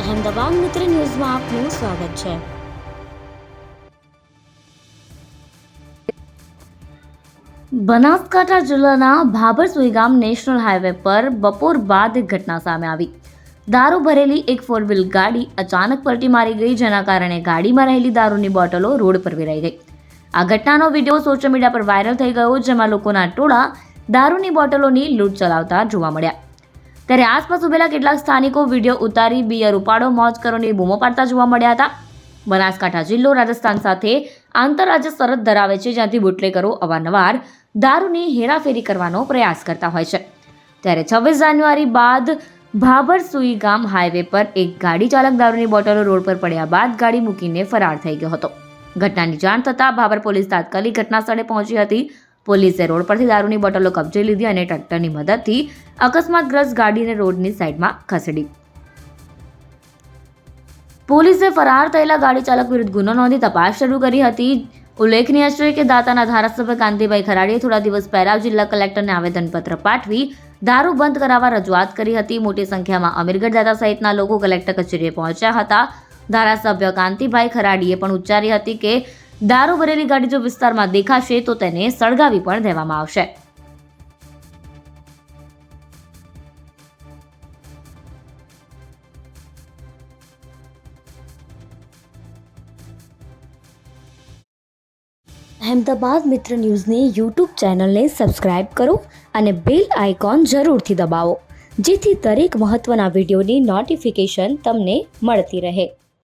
અહેમદાબાદ મિત્ર ન્યૂઝમાં આપનું સ્વાગત છે। બનાસકાંઠા જિલ્લાના ભાભર સુઈગામ નેશનલ હાઈવે પર બપોર બાદ એક ઘટના સામે આવી। દારૂ ભરેલી એક 4 વ્હીલ ગાડી અચાનક પલટી મારી ગઈ, જેના કારણે ગાડીમાં રહેલી દારૂની બોટલો રોડ પર વેરાઈ ગઈ। આ ઘટનાનો વિડીયો સોશિયલ મીડિયા પર વાયરલ થઈ ગયો, જેમાં લોકોના ટોળા દારૂની બોટલોની લૂંટ ચલાવતા જોવા મળ્યા। ત્યારે આસપાસ ઉભેલા કેટલાક સ્થાનિકો વિડીયો ઉતારી બિયર ઉપાડો, મોજ કરોની બૂમો પાડતા જોવા મળ્યા હતા। બનાસકાંઠા જિલ્લો રાજસ્થાન સાથે આંતરરાજ્ય સરહદ ધરાવે છે, જ્યાંથી બુટલેગરો અવારનવાર દારૂની હેરાફેરી કરવાનો પ્રયાસ કરતા હોય છે। ત્યારે 26 જાન્યુઆરી બાદ ભાભર સુઈગામ હાઈવે પર એક ગાડી ચાલક દારૂની બોટલો રોડ પર પડ્યા બાદ ગાડી મૂકીને ફરાર થઈ ગયો હતો। ઘટનાની જાણ થતાં ભાભર પોલીસ તાત્કાલિક ઘટના સ્થળે પહોંચી હતી। પોલીસે રોડ પરથી દારૂની બોટલો કબજે લીધી અને ટ્રેક્ટરની મદદથી અકસ્માતગ્રસ્ત ગાડીને રોડની સાઈડમાં ખસેડી। પોલીસે ફરાર થયેલા ગાડી ચાલક વિરુદ્ધ ગુનો નોંધી તપાસ શરૂ કરી હતી। ઉલ્લેખનીય છે કે દાતાના ધારાસભ્ય કાંતિભાઈ ખરાડીએ થોડા દિવસ પહેલા જિલ્લા કલેક્ટરને આવેદનપત્ર પાઠવી દારૂ બંધ કરાવવા રજૂઆત કરી હતી। મોટી સંખ્યામાં અમીરગઢ દાતા સહિતના લોકો કલેક્ટર કચેરીએ પહોંચ્યા હતા। ધારાસભ્ય કાંતિભાઈ ખરાડીએ પણ ઉચ્ચારી હતી કે દારૂ ભરેલી ગાડી જો વિસ્તારમાં દેખાશે તો તેને સળગાવી પણ દેવામાં આવશે। અહેમદાબાદ મિત્ર ન્યૂઝની યુટ્યુબ ચેનલને સબસ્ક્રાઇબ કરો અને બેલ આઇકોન જરૂરથી દબાવો, જેથી દરેક મહત્વના વિડીયોની નોટિફિકેશન તમને મળતી રહે।